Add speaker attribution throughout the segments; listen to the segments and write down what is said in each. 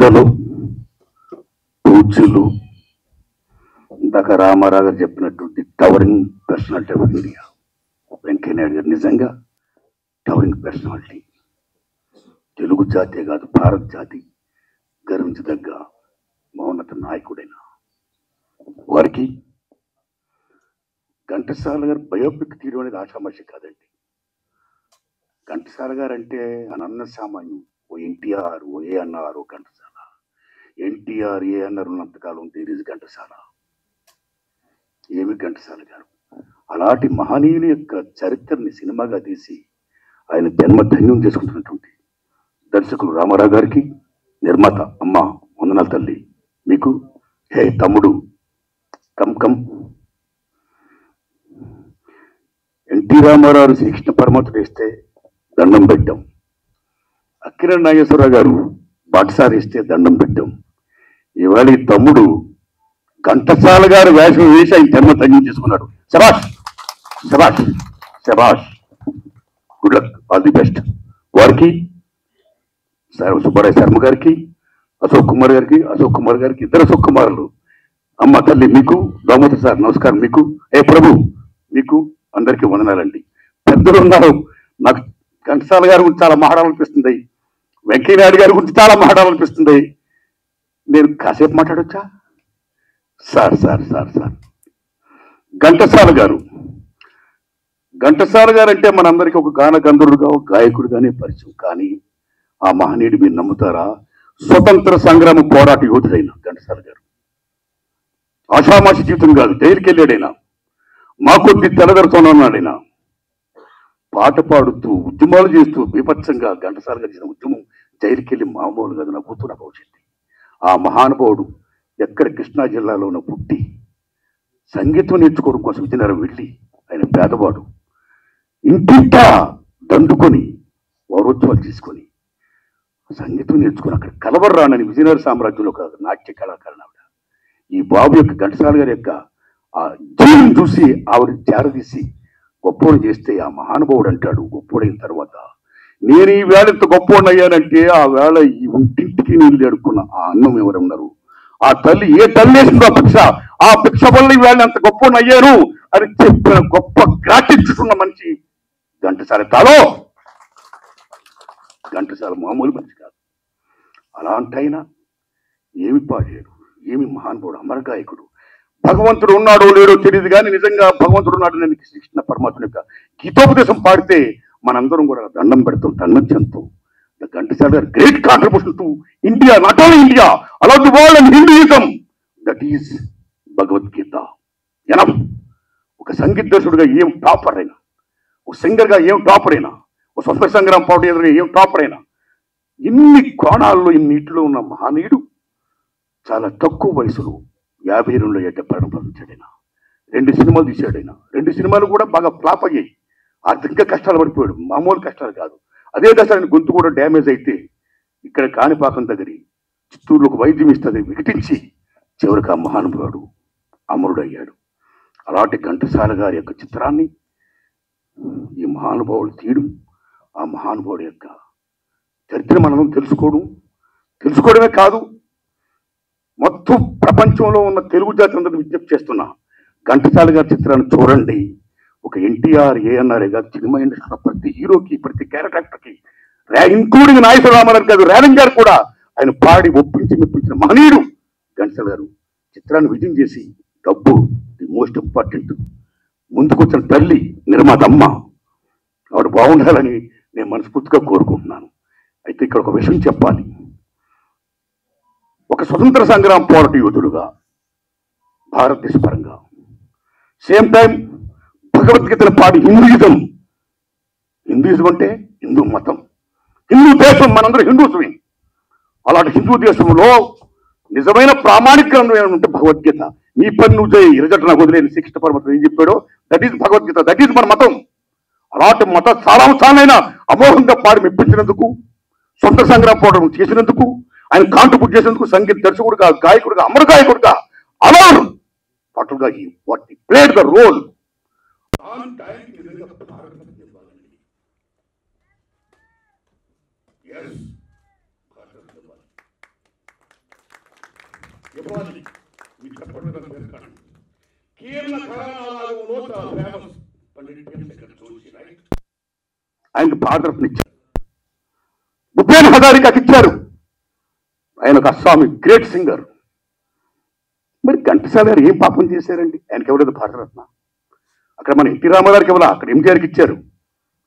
Speaker 1: పెద్దలు పూజ్యులు ఇందాక రామారావు గారు చెప్పినటువంటి towering personality of India Venkaiah Naidu గారు నిజంగా టవరింగ్ పర్సనాలిటీ. తెలుగు జాతే కాదు భారత జాతి గర్వించదగ్గ మౌనత నాయకుడైన వారికి ఘంటసాల గారు బయోపిక్ తీయడం అనేది ఆషామాషి కాదండి. ఘంటసాల గారు అంటే అనన్న సామాన్యం. ఓ ఎన్టీఆర్, ఓ ఏఎన్ఆర్, ఓ ఘంటసాల. ఎన్టీఆర్ ఏఎన్ఆర్ ఉన్నంతకాలం ఉంటే ఇది ఘంటసాల. ఏమి ఘంటసాల గారు అలాంటి మహనీయుని యొక్క చరిత్రని సినిమాగా తీసి ఆయన జన్మధన్యం చేసుకుంటున్నటువంటి దర్శకులు రామారావు గారికి, నిర్మాత అమ్మ వందనాల తల్లి మీకు. హే తమ్ముడు కమ్ కమ్. ఎన్టీ రామారావు శ్రీకృష్ణ పరమాత్ముడు వేస్తే దండం పెట్టాం. అక్కినేని నాగేశ్వరరావు గారు బాటసారి ఇస్తే దండం పెట్టాం. ఇవాళ ఈ తమ్ముడు ఘంటసాల గారు వేషం వేసి ఆయన జన్మ ధన్యం చేసుకున్నాడు. శబాష్ శబాష్ శబాష్. Good luck, all the best. వారికి సుబ్బారాయ శర్మ గారికి, అశోక్ కుమార్ గారికి ఇద్దరు అశోక్ కుమారులు. అమ్మ తల్లి మీకు, దామోదర్ సార్ నమస్కారం మీకు. ఏ ప్రభు మీకు అందరికీ వందనాలండి. పెద్దలు ఉన్నారు. నాకు ఘంటసాల గారి గురించి చాలా మాట్లాడాలనిపిస్తుంది, వెంకయ్యనాయుడు గారి గురించి చాలా మాట్లాడాలనిపిస్తుంది. నేను కాసేపు మాట్లాడొచ్చా? Sir sir sir sir Ghantasala గారు అంటే మనందరికీ ఒక గాన గంధర్వుడుగా, ఒక గాయకుడిగానే పరిచయం. కానీ ఆ మహనీయుడు మీరు నమ్ముతారా? స్వతంత్ర సంగ్రామ పోరాట యోధుడైన ఘంటసాల గారు. ఆషామాషి జీవితం కాదు. జైలుకి వెళ్ళాడైనా, మా కొద్ది తెల్లదొరతోనే ఉన్నాడైనా. పాట పాడుతూ ఉద్యమాలు చేస్తూ బీభత్సంగా ఘంటసాల గారు చేసిన ఉద్యమం జైలుకి వెళ్ళి మామూలు కాదు. నవ్వుతూ నాకు వచ్చింది. ఆ మహానుభావుడు ఎక్కడ కృష్ణా జిల్లాలోనూ పుట్టి సంగీతం నేర్చుకోవడం కోసం విజయనగరం వెళ్ళి, ఆయన పేదవాడు, ఇంటింటా దండుకొని వారోత్సవాలు తీసుకొని సంగీతం నేర్చుకుని అక్కడ కలవర్రానని విజయనగర సామ్రాజ్యంలో ఒక నాట్య కళాకారుడు ఆవిడ. ఈ బాబు యొక్క ఘంటసాల గారి యొక్క ఆ జీవం చూసి ఆవిడ చేరదీసి గొప్పవాడు చేస్తే ఆ మహానుభావుడు అంటాడు గొప్పవాడైన తర్వాత, నేను ఈ వేళ ఇంత గొప్పవాడిని అయ్యానంటే ఆ వేళ ఈ ఇంటింటికి నీళ్ళు అడుక్కున్న ఆ అన్నం ఎవరున్నారు, ఆ తల్లి ఏ తల్లి వేసిందో ఆ భిక్ష వల్ల ఈ వేళ అంత గొప్పవాడిని అయ్యారు అని చెప్పిన గొప్ప గ్రాటించుకున్న మనిషి ఘంటసాల. కాదో ఘంటసాల మామూలు మనిషి కాదు. అలాంటైనా ఏమి పాడాడు, ఏమి మహానుభావుడు, అమరగాయకుడు. భగవంతుడు ఉన్నాడో లేడో తెలియదు కానీ నిజంగా భగవంతుడు ఉన్నాడు. నేను కృష్ణ పరమాత్మ యొక్క గీతోపదేశం పాడితే మనందరం కూడా దండం పెడతాం, తన్మత్యంతో. ఘంటసాల గారు great contribution to India, not only India, allow the world and Hinduism. That is Bhagavad Gita. Enough. ఒక సంగీత దర్శకుడిగా ఏం టాపర్ అయినా, ఒక సింగర్గా ఏం టాపర్ అయినా, ఒక స్వతంత్ర సంగ్రామ పోరాట ఎదురుగా ఏం టాపర్ అయినా, ఇన్ని కోణాల్లో ఇన్నిట్లో ఉన్న మహనీయుడు చాలా తక్కువ వయసులో 52 ఏట ప్రారంభించాడైనా. 2 సినిమాలు తీశాడైనా. 2 సినిమాలు కూడా బాగా ఫ్లాప్ అయ్యాయి. ఆర్థికంగా కష్టాలు పడిపోయాడు. మామూలు కష్టాలు కాదు. అదే దశ గొంతు కూడా డ్యామేజ్ అయితే ఇక్కడ కాణిపాకం దగ్గర చిత్తూరులో ఒక వైద్యం ఇస్తుంది వికటించి చివరికి ఆ మహానుభావుడు అమరుడయ్యాడు. అలాంటి ఘంటసాల గారి యొక్క చిత్రాన్ని ఈ మహానుభావుడు తీయడం, ఆ మహానుభావుడు యొక్క చరిత్ర మనం తెలుసుకోవడమే కాదు, మొత్తం ప్రపంచంలో ఉన్న తెలుగు జాతి అందరినీ విజ్ఞప్తి చేస్తున్నా, ఘంటసాల గారి చిత్రాన్ని చూడండి. ఒక ఎన్టీఆర్, ఏఎన్ఆర్ గారు సినిమా ఇండస్ట్రీలో ప్రతి హీరోకి, ప్రతి క్యారెక్టర్కి, ఇంక్లూడింగ్ నాగేశ్వర రామారావు గారు, రేలంగ్ గారు కూడా ఆయన పాడి ఒప్పించి మెప్పించిన మహనీయుడు ఘంటసాల గారు. చిత్రాన్ని విజయం చేసి డబ్బు ది మోస్ట్ ఇంపార్టెంట్. ముందుకొచ్చిన తల్లి నిర్మాత అమ్మ, ఆవిడ బాగుండాలని నేను మనస్ఫూర్తిగా కోరుకుంటున్నాను. అయితే ఇక్కడ ఒక విషయం చెప్పాలి. ఒక స్వతంత్ర సంగ్రామ పోరాట యోధుడుగా భారతదేశ పరంగా, సేమ్ టైం భగవద్గీతను పాడి హిందూయిజం అంటే హిందూ మతం, హిందూ దేశం, మనందరూ హిందూస్మే. అలాంటి హిందూ దేశంలో నిజమైన ప్రామాణిక గ్రంథం ఏమంటే భగవద్గీత. నీ పని నువ్వు చేయి, రిజల్ట్ నాకు వదిలేని శ్రీకృష్ణ పరమాత్మ ఏం చెప్పాడో that is Bhagavad Gita, that is మన మతం. అలాంటి మత సారాంశాలైనా అమోఘంగా పాడి మెప్పించినందుకు, సొంత సంగ్రామ పోరాటం చేసినందుకు, ఆయన కాంట్రిబ్యూట్ చేసినందుకు, సంగీత దర్శకుడుగా, గాయకుడుగా, అమర గాయకుడుగా, అలాడు పాటలుగా what he played the role. ఇవ్వాలి. మీకు చెప్పడం పెడతాను. కీర్ణ కళానాగంలో చాలా ఫేమస్ పండిట్ భీమశంకర్ జోషి, రైట్? ఆయనకు భారతరత్న భూపేన్ హజారికాకి ఇచ్చారు. ఆయన ఒక అస్సామి గ్రేట్ సింగర్. మరి ఘంటసాల గారు ఏం పాపం చేశారండి? ఆయనకి ఎవలేదు భారతరత్న. అక్కడ మన ఎన్టీ రామారావుకి ఇవ్వాలా, అక్కడ ఎంజీఆర్కి ఇచ్చారు.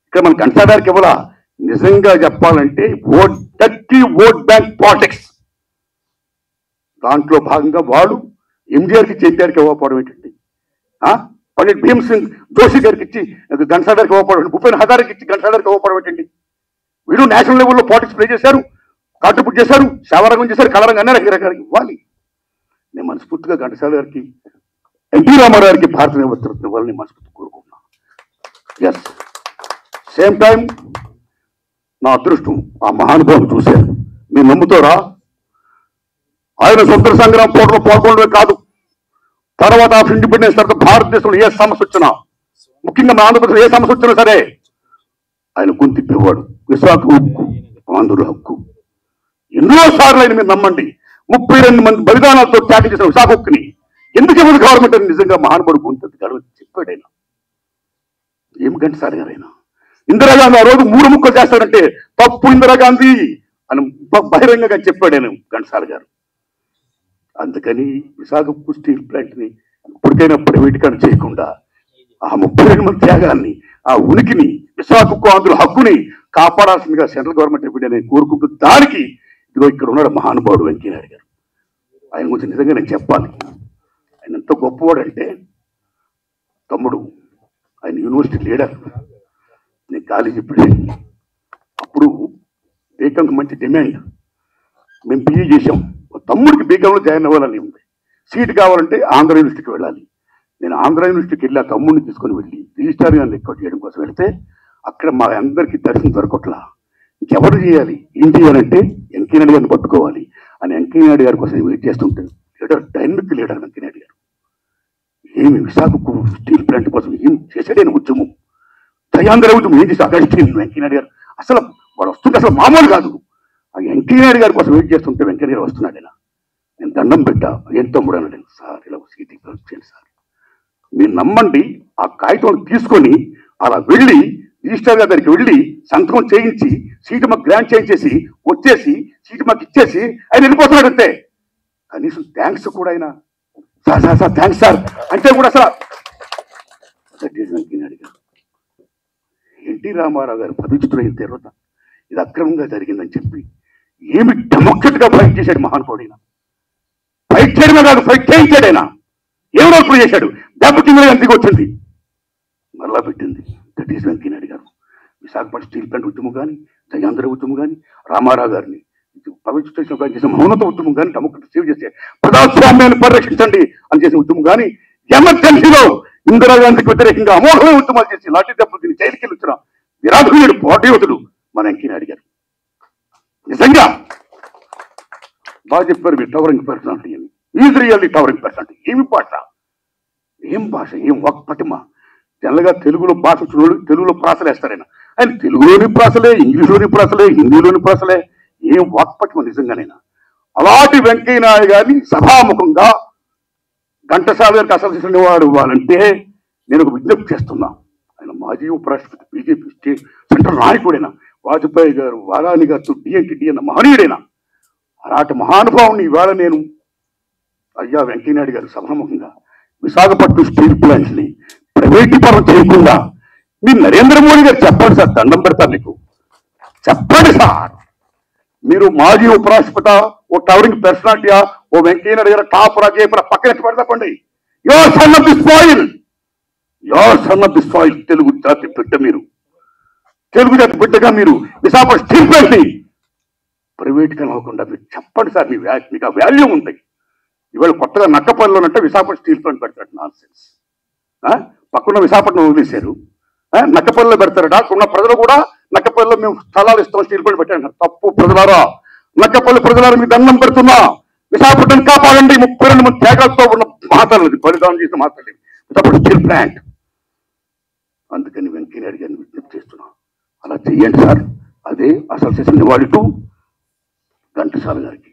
Speaker 1: ఇక్కడ మన ఘంటసాల గారికి ఇవ్వాలా. నిజంగా చెప్పాలంటే ఓట్ బ్యాంక్ పాలిటిక్స్ దాంట్లో భాగంగా వాడు ఎంజీఆర్కి ఇచ్చి ఎన్టీఆర్కి ఇవ్వకపోవడం ఏంటండి? పండిట్ భీమ్ సింగ్ జోషి గారికి ఇచ్చి ఘంటసాల గారికి ఇవ్వకపోవడం, భూపేన్ హజారికి ఇచ్చి ఘంటసాల గారికి ఇవ్వకపోవడం ఏంటండి? వీడు నేషనల్ లెవెల్లో పాలిటిక్స్ ప్లే చేశారు, కాంట్రిబ్యూట్ చేశారు, సేవారంగం చేశారు, కళారంగం అన్ని రకరకాలకి ఇవ్వాలి. నేను మనస్ఫూర్తిగా ఘంటసాల గారికి, ఎన్టీ రామారావు గారికి భారత రత్న ఇవ్వాలని మనస్ఫూర్తి కోరుకుంటున్నాను. ఎస్, సేమ్ టైం నా అదృష్టం ఆ మహానుభావులు చూశారు. మీరు నమ్ముతారా? ఆయన స్వతంత్ర సంగ్రామ పోరాటంలో పాల్గొనడమే కాదు, తర్వాత ఆఫ్ ఇండిపెండెన్స్ తర్వాత భారతదేశంలో ఏ సమస్య వచ్చినా, ముఖ్యంగా మన ఆంధ్రప్రదేశ్ ఏ సమస్య వచ్చినా సరే ఆయన గొంతిప్పేవాడు. విశాఖ హక్కు, ఆంధ్రుల హక్కు. ఎన్నో సార్లు ఆయన మీరు నమ్మండి 32 మంది బలిదానాలతో త్యాగం చేసిన విశాఖ హక్కుని ఎందుకు ఇవ్వదు గవర్నమెంట్ అని నిజంగా మహానుభావుడు గొంతు చెప్పాడు ఆయన. ఏం ఘంటసాల గారు ఆయన? ఇందిరాగాంధీ ఆ రోజు 3 ముక్కలు చేస్తారంటే తప్పు ఇందిరాగాంధీ అని బహిరంగంగా చెప్పాడు ఆయన ఘంటసాల గారు. అందుకని విశాఖ స్టీల్ ప్లాంట్ ని ఇప్పటికైనా ప్రైవేటీకరణ చేయకుండా ఆ 32 మంది త్యాగాన్ని, ఆ ఉనికిని, విశాఖకు ఆంధ్రుల హక్కుని కాపాడాల్సిందిగా సెంట్రల్ గవర్నమెంట్ నేను కోరుకుంటూ, దానికి ఇదిగో ఇక్కడ ఉన్నాడు మహానుభావుడు వెంకయ్యనాయుడు గారు. ఆయన గురించి నిజంగా నేను చెప్పాలి. ఆయన ఎంత గొప్పవాడంటే, తమ్ముడు ఆయన యూనివర్సిటీ లీడర్, నేను కాలేజీ ప్రెసిడెంట్. అప్పుడు బీకాంకి మంచి డిమాండ్. మేము పీజీ చేసాం. తమ్ముడికి బీకాంలో జాయిన్ అవ్వాలని ఉంది. సీట్ కావాలంటే ఆంధ్ర యూనివర్సిటీకి వెళ్ళాలి. నేను ఆంధ్ర యూనివర్సిటీకి వెళ్ళి ఆ తమ్ముడిని తీసుకొని వెళ్ళి రిజిస్టార్ గారిని రికార్డ్ చేయడం కోసం వెళితే అక్కడ మా అందరికీ దర్శనం దొరకట్లా. ఇంకెవరు చేయాలి? ఏం చేయాలంటే వెంకయ్యనాయుడు గారిని పట్టుకోవాలి అని వెంకయ్యనాయుడు గారి కోసం వెయిట్ చేస్తుంటే లీడర్, డైనమిక్ లీడర్ వెంకయ్యనాయుడు గారు ఏమి విశాఖకు స్టీల్ ప్లాంట్ కోసం ఏం చేశాడైన ఉద్యమం, దయాంధ్ర ఉద్యమం ఏం చేసి అగస్టిన్ వెంకయ్యనాయుడు గారు అసలు వాడు వస్తుంటే అసలు మామూలు కాదు. ఆ వెంకయ్యనాయుడు గారి కోసం వెయిట్ చేస్తుంటే వెంకయ్యనాయుడు వస్తున్నాడు. నేను దండం పెట్టా, ఏం తమ్ముడు అన్నాడు. సార్ ఇలా సీట్ ఇచ్చేయండి సార్. మీరు నమ్మండి, ఆ కాగితం తీసుకొని అలా వెళ్ళి రిజిస్టర్ గారి దగ్గరికి వెళ్ళి సంతకం చేయించి సీటు మాకు గ్రాంట్ చేయించేసి వచ్చేసి సీటు మాకు ఇచ్చేసి ఆయన వెళ్ళిపోతున్నాడు. అంతే, కనీసం థ్యాంక్స్ కూడా ఆయన sir sir sir thanks sir అంటే కూడా అసలు ఎన్టీ రామారావు గారు పదవిచ్యుతులైన తర్వాత ఇది అక్రమంగా జరిగిందని చెప్పి ఏమి డెమోక్రట్గా ఫైట్ చేశాడు మహానుభావుడైన. ఫైట్ చేయడమే కాదు, ఫైట్ చేయించాడు ఆయన. ఏం రోజులు చేశాడు? దెబ్బ కింద ఎంతకు వచ్చింది, మరలా పెట్టింది. దట్ ఈస్ వెంకయ్యనాయుడు గారు. విశాఖపట్నం స్టీల్ ప్లాంట్ ఉద్యమం కానీ, జయాంధ్ర ఉద్యమం కానీ, రామారావు గారిని పవిత్ర చేసిన మౌనత ఉద్యమం కానీ, డెమోక్రసీ సేవ్ చేసే ప్రజాస్వామ్యాన్ని పరిరక్షించండి అని చేసిన ఉద్యమం కానీ, ఎమర్జెన్సీలో ఇందిరాగాంధీకి వ్యతిరేకంగా అమోఘమైన ఉద్యమాలు చేసి లాఠీ దెబ్బలు తిని జైలుకి వచ్చిన విరాధుడు పోటీయోధుడు మన వెంకయ్యనాయుడు గారు. నిజంగా బాగా చెప్పారు మీరు, టవరింగ్ పర్సనాలిటీ అని. Is really towering personality. ఏమి భాష, ఏం భాష, ఏం వాక్పటిమ. జనరల్గా తెలుగులో భాష చూడు, తెలుగులో ప్రాసలు వేస్తారైనా. ఆయన తెలుగులోని ప్రాసలే, ఇంగ్లీష్లోని ప్రాసలే, హిందీలోని ప్రాసలే. ఏం వాక్పటిమ నిజంగానైనా. అలాంటి వెంకయ్యనాయుడు గారిని సభాముఖంగా ఘంటసాల గారికి అసలు వాడు ఇవ్వాలంటే నేను ఒక విజ్ఞప్తి చేస్తున్నా. ఆయన మాజీ ఉపరాష్ట్రపతి, బీజేపీ స్టేట్ సెంట్రల్ నాయకుడైనా, వాజ్పేయి గారు, వారాణి గారితో డిఎన్టీ అన్న మహనీయుడైనా అలాంటి మహానుభావుని ఇవాళ నేను అయ్యా వెంకయ్యనాయుడు గారు సభాముఖంగా విశాఖపట్నం స్టీల్ ప్లాంట్స్ ని ప్రైవేటీకరణ చేయకుండా మీరు నరేంద్ర మోడీ గారు చెప్పండి సార్, దండం పెడతారు మీకు. చెప్పండి సార్, మీరు మాజీ ఉపరాష్ట్రపతి, ఓ టవరింగ్ పర్సనాలిటీయా, ఓ వెంకయ్యనాయుడు గారు టాప్ రాజేపుర పక్కన పెడతాపండి. Your son of the soil, your son of the soil. Telugu జాతి బిడ్డ మీరు, తెలుగు జాతి బిడ్డగా మీరు విశాఖపట్నం స్టీల్ ప్లాంట్ ని ప్రైవేటీకరణ అవ్వకుండా మీరు చెప్పండి సార్. మీకు ఆ వాల్యూ ఉంది. ఇవాళ కొత్తగా నక్కపల్లిలో అంటే విశాఖపట్నం స్టీల్ ప్లాంట్ పెడతాడు. Non sense. పక్కన విశాఖపట్నం వదిలేశారు, నక్కపల్లిలో పెడతారట. ఉన్న ప్రజలు కూడా నక్కపల్లిలో మేము స్థలాలు ఇస్తాం, స్టీల్ ప్లాంట్ పెట్టారు. తప్పు ప్రజలారా, నక్కపల్లి ప్రజలారా మీకు దండం పెడుతున్నా, విశాఖపట్నం కాపాడండి. 32 మంది త్యాగాలతో ఉన్న మాట్లాడలేదు, బలిదానం చేసిన మాట్లాడలేదు విశాఖపట్నం స్టీల్ ప్లాంట్. అందుకని వెంకయ్యనాయుడు గారిని విజ్ఞప్తి చేస్తున్నా, అలా చెయ్యండి సార్. అదే అసలు చేసిన నివాళి ఘంటసాల గారికి.